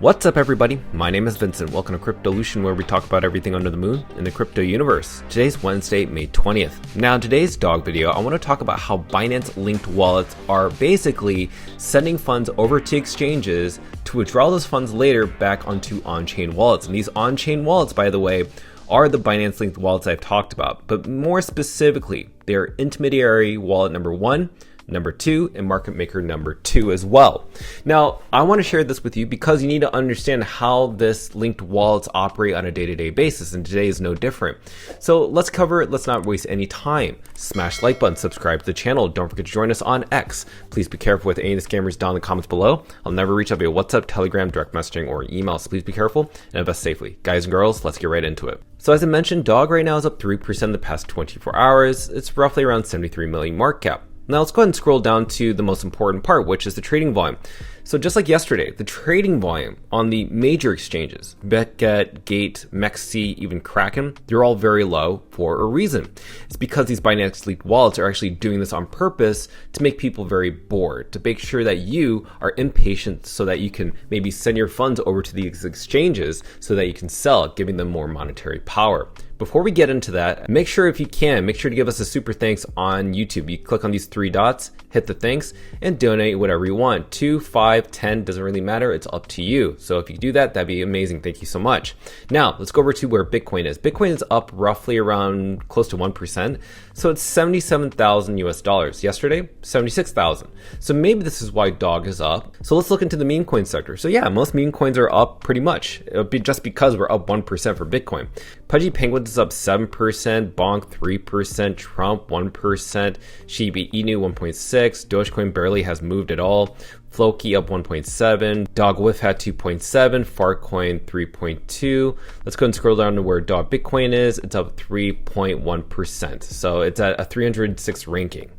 What's up everybody, my name is Vincent. Welcome to Cryptolution, where we talk about everything under the moon in the crypto universe. Today's Wednesday, May 20th. Now in today's dog video, I want to talk about how Binance linked wallets are basically sending funds over to exchanges to withdraw those funds later back onto on-chain wallets. And these on-chain wallets, by the way, are the Binance linked wallets I've talked about, but more specifically, they're intermediary wallet number 1, number 2, and market maker number 2 as well. Now, I want to share this with you because you need to understand how this linked wallets operate on a day-to-day basis, and today is no different. So let's cover it. Let's not waste any time. Smash the like button, subscribe to the channel. Don't forget to join us on X. Please be careful with any of the scammers down in the comments below. I'll never reach out via WhatsApp, Telegram, direct messaging, or email, so please be careful and invest safely. Guys and girls, let's get right into it. So as I mentioned, DOG right now is up 3% in the past 24 hours. It's roughly around 73 million market cap. Now let's go ahead and scroll down to the most important part, which is the trading volume. So just like yesterday, the trading volume on the major exchanges, Bitget, Gate, MEXC, even Kraken, they're all very low for a reason. It's because these Binance linked wallets are actually doing this on purpose to make people very bored, to make sure that you are impatient so that you can maybe send your funds over to these exchanges so that you can sell, giving them more monetary power. Before we get into that, make sure to give us a super thanks on YouTube. You click on these 3 dots, hit the thanks, and donate whatever you want. 2, 5, 10, doesn't really matter. It's up to you. So if you do that, that'd be amazing. Thank you so much. Now let's go over to where Bitcoin is. Bitcoin is up roughly around close to 1%. So it's 77,000 US dollars. Yesterday, 76,000. So maybe this is why DOG is up. So let's look into the meme coin sector. So yeah, most meme coins are up pretty much. It'll be just because we're up 1% for Bitcoin. Pudgy Penguins is up 7%, Bonk 3%, Trump 1%, Shiba Inu 1.6%, Dogecoin barely has moved at all, Floki up 1.7%, Dogwif had 2.7%, Farcoin 3.2%. Let's go and scroll down to where Dog Bitcoin is. It's up 3.1%. So it's at a 306 ranking.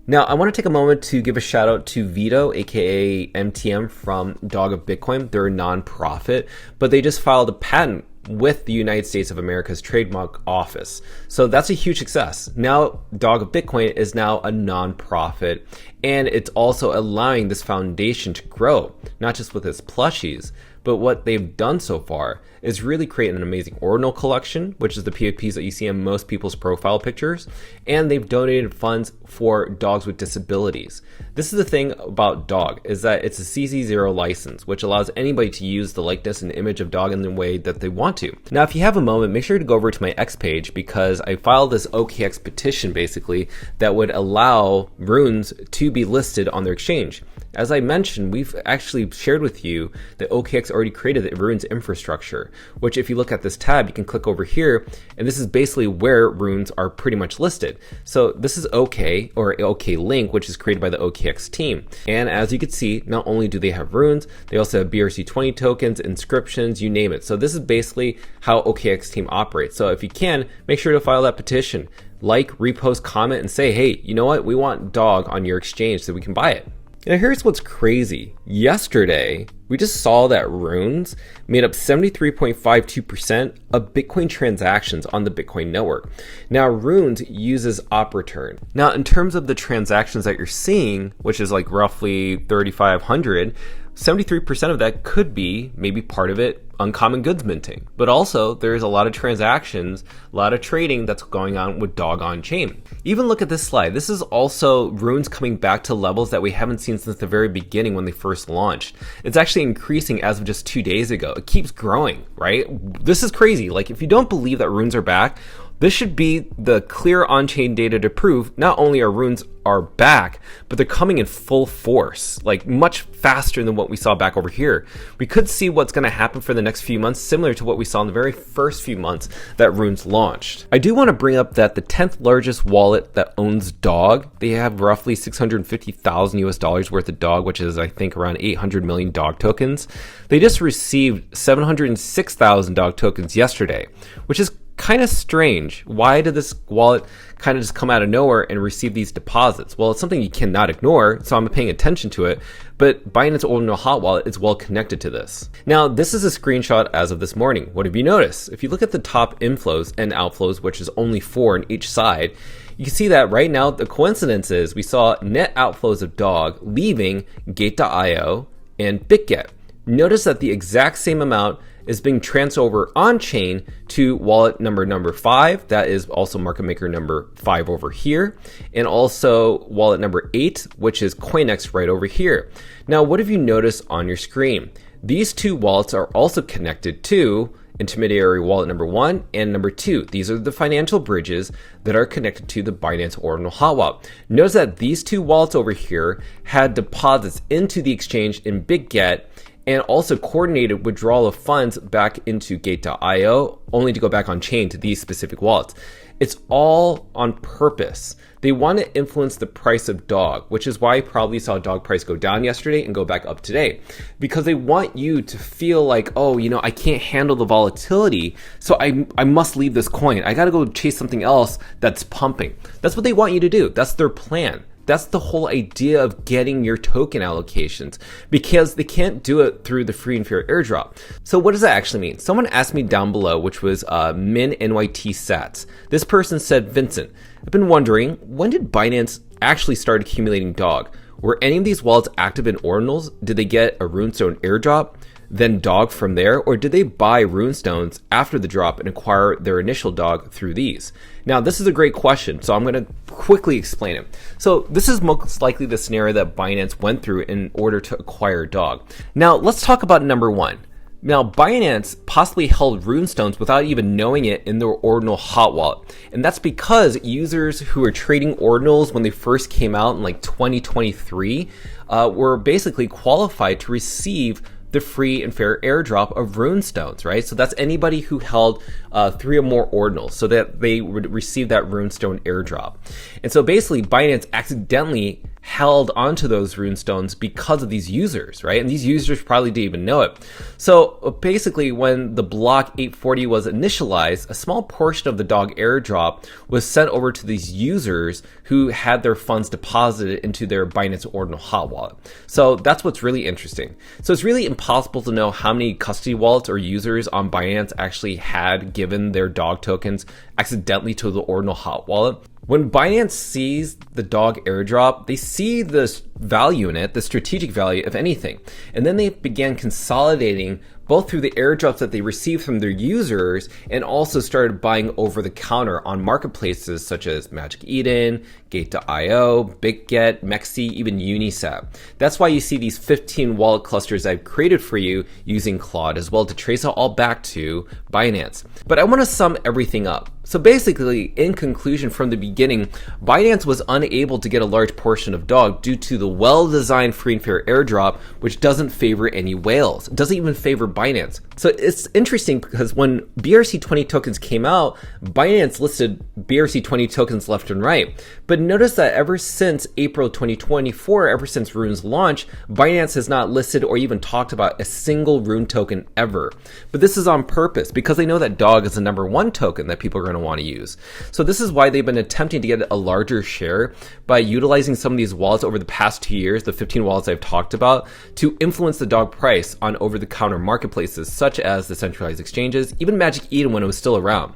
Now, I want to take a moment to give a shout out to Vito, aka MTM from Dog of Bitcoin. They're a non-profit, but they just filed a patent with the United States of America's trademark office. So that's a huge success. Now, Dog of Bitcoin is now a non-profit, and it's also allowing this foundation to grow, not just with its plushies, but what they've done so far is really create an amazing ordinal collection, which is the PFPs that you see in most people's profile pictures, and they've donated funds for dogs with disabilities. This is the thing about DOG, is that it's a CC0 license, which allows anybody to use the likeness and image of dog in the way that they want to. Now, if you have a moment, make sure to go over to my X page, because I filed this OKX petition basically that would allow runes to be listed on their exchange. As I mentioned, we've actually shared with you that OKX already created the runes infrastructure, which if you look at this tab, you can click over here, and this is basically where runes are pretty much listed. So this is OK, or OK Link, which is created by the OKX team. And as you can see, not only do they have runes, they also have BRC20 tokens, inscriptions, you name it. So this is basically how OKX team operates. So if you can, make sure to file that petition. Like, repost, comment, and say, hey, you know what? We want DOG on your exchange so we can buy it. Now here's what's crazy. Yesterday, we just saw that runes made up 73.52% of Bitcoin transactions on the Bitcoin network. Now runes uses OpReturn. Now in terms of the transactions that you're seeing, which is like roughly 3,500, 73% of that could be maybe part of it uncommon goods minting, but also there's a lot of transactions, a lot of trading that's going on with DOG on chain. Even look at this slide. This is also runes coming back to levels that we haven't seen since the very beginning when they first launched. It's actually increasing as of just 2 days ago. It keeps growing, right? This is crazy. Like if you don't believe that runes are back, this should be the clear on-chain data to prove not only are runes are back, but they're coming in full force, like much faster than what we saw back over here. We could see what's going to happen for the next few months, similar to what we saw in the very first few months that runes launched. I do want to bring up that the 10th largest wallet that owns DOG, they have roughly 650,000 US dollars worth of DOG, which is I think around 800 million DOG tokens. They just received 706,000 DOG tokens yesterday, which is kind of strange. Why did this wallet kind of just come out of nowhere and receive these deposits? Well, it's something you cannot ignore, so I'm paying attention to it, but Binance Ordinal Hot Wallet is well connected to this. Now, this is a screenshot as of this morning. What have you noticed? If you look at the top inflows and outflows, which is only 4 on each side, you can see that right now the coincidence is we saw net outflows of DOG leaving Gate.io and Bitget. notice that the exact same amount is being transferred over on chain to wallet number 5. That is also market maker number 5 over here. And also wallet number 8, which is CoinEx right over here. Now, what have you noticed on your screen? These two wallets are also connected to intermediary wallet number 1 and number 2. These are the financial bridges that are connected to the Binance Ordinal hot wallet. Notice that these two wallets over here had deposits into the exchange in BitGet and also coordinated withdrawal of funds back into Gate.io, only to go back on chain to these specific wallets. It's all on purpose. They want to influence the price of DOG, which is why you probably saw DOG price go down yesterday and go back up today. Because they want you to feel like, oh, I can't handle the volatility, so I must leave this coin. I got to go chase something else that's pumping. That's what they want you to do. That's their plan. That's the whole idea of getting your token allocations, because they can't do it through the free and fair airdrop. So what does that actually mean? Someone asked me down below, which was Min NYT Sats. This person said, Vincent, I've been wondering, when did Binance actually start accumulating DOG? Were any of these wallets active in Ordinals? Did they get a runestone airdrop, then DOG from there? Or did they buy runestones after the drop and acquire their initial DOG through these? Now, this is a great question, so I'm going to quickly explain it. So this is most likely the scenario that Binance went through in order to acquire DOG. Now, let's talk about number 1. Now, Binance possibly held runestones without even knowing it in their Ordinal hot wallet. And that's because users who were trading Ordinals when they first came out in like 2023 were basically qualified to receive the free and fair airdrop of runestones, right? So that's anybody who held 3 or more Ordinals, so that they would receive that runestone airdrop. And so basically Binance accidentally held onto those runestones because of these users, right? And these users probably didn't even know it. So basically when the block 840 was initialized, a small portion of the DOG airdrop was sent over to these users who had their funds deposited into their Binance Ordinal hot wallet. So that's what's really interesting. So it's really impossible to know how many custody wallets or users on Binance actually had given their DOG tokens accidentally to the Ordinal hot wallet. When Binance sees the DOG airdrop, they see the value in it, the strategic value, if anything. And then they began consolidating both through the airdrops that they received from their users and also started buying over the counter on marketplaces such as Magic Eden, Gate.io, BitGet, Mexi, even Unisat. That's why you see these 15 wallet clusters I've created for you using Claude as well to trace it all back to Binance. But I want to sum everything up. So basically, in conclusion, from the beginning, Binance was unable to get a large portion of DOG due to the well-designed free and fair airdrop, which doesn't favor any whales. It doesn't even favor Binance. So it's interesting because when BRC20 tokens came out, Binance listed BRC20 tokens left and right. But notice that ever since April 2024, ever since Rune's launch, Binance has not listed or even talked about a single Rune token ever. But this is on purpose because they know that DOG is the number 1 token that people are going to want to use. So this is why they've been attempting to get a larger share by utilizing some of these wallets over the past 2 years, the 15 wallets I've talked about, to influence the DOG price on over-the-counter marketplaces such as the centralized exchanges, even Magic Eden when it was still around.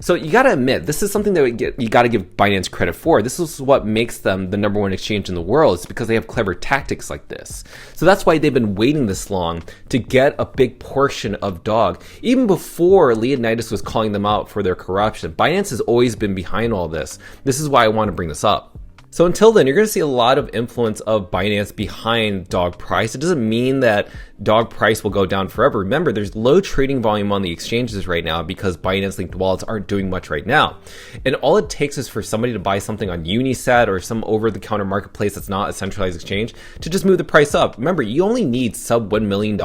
So you got to admit, this is something that you got to give Binance credit for. This is what makes them the number 1 exchange in the world. It's because they have clever tactics like this. So that's why they've been waiting this long to get a big portion of DOG. Even before Leonidas was calling them out for their corruption, Binance has always been behind all this. This is why I want to bring this up. So until then, you're going to see a lot of influence of Binance behind DOG price. It doesn't mean that DOG price will go down forever. Remember, there's low trading volume on the exchanges right now because Binance linked wallets aren't doing much right now. And all it takes is for somebody to buy something on Unisat or some over-the-counter marketplace that's not a centralized exchange to just move the price up. Remember, you only need sub $1 million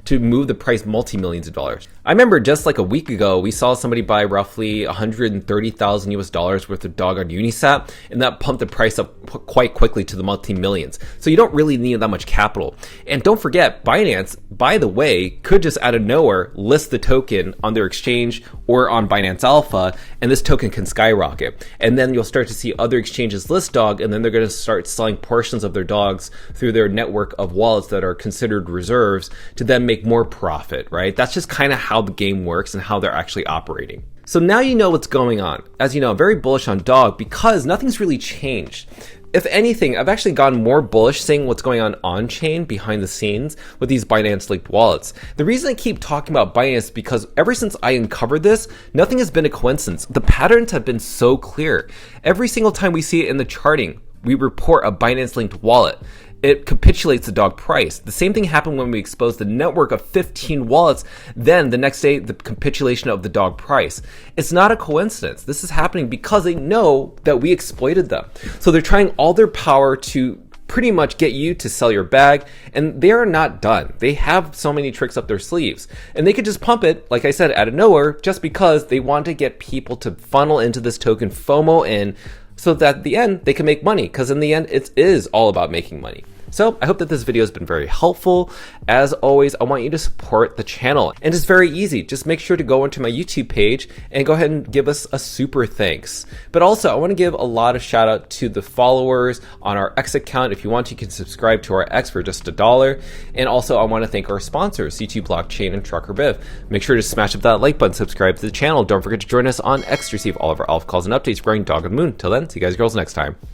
to move the price multi-millions of dollars. I remember just like a week ago, we saw somebody buy roughly 130,000 US dollars worth of DOG on Unisat, and that pumped the price up quite quickly to the multi-millions. So you don't really need that much capital. And don't forget, Binance, by the way, could just out of nowhere list the token on their exchange or on Binance Alpha, and this token can skyrocket. And then you'll start to see other exchanges list DOG, and then they're going to start selling portions of their DOGs through their network of wallets that are considered reserves to then make more profit, right? That's just kind of how the game works and how they're actually operating. So now you know what's going on. As you know, I'm very bullish on DOG because nothing's really changed. if anything, I've actually gone more bullish seeing what's going on chain behind the scenes with these Binance linked wallets. The reason I keep talking about Binance is because ever since I uncovered this, nothing has been a coincidence. The patterns have been so clear. Every single time we see it in the charting, we report a Binance linked wallet. It capitulates the dog price. The same thing happened when we exposed the network of 15 wallets. Then the next day, the capitulation of the dog price. It's not a coincidence. This is happening because they know that we exploited them. So they're trying all their power to pretty much get you to sell your bag, and they are not done. They have so many tricks up their sleeves, and they could just pump it, like I said, out of nowhere, just because they want to get people to funnel into this token FOMO in, so that at the end they can make money, because in the end it is all about making money. So I hope that this video has been very helpful. As always, I want you to support the channel, and it's very easy. Just make sure to go onto my YouTube page and go ahead and give us a super thanks. But also, I want to give a lot of shout out to the followers on our X account. If you want, you can subscribe to our X for just $1. And also, I want to thank our sponsors, C2 Blockchain and TruckerBiv. Make sure to smash up that like button, subscribe to the channel. Don't forget to join us on X to receive all of our alpha calls and updates regarding Dog of the Moon. Till then, see you guys girls next time.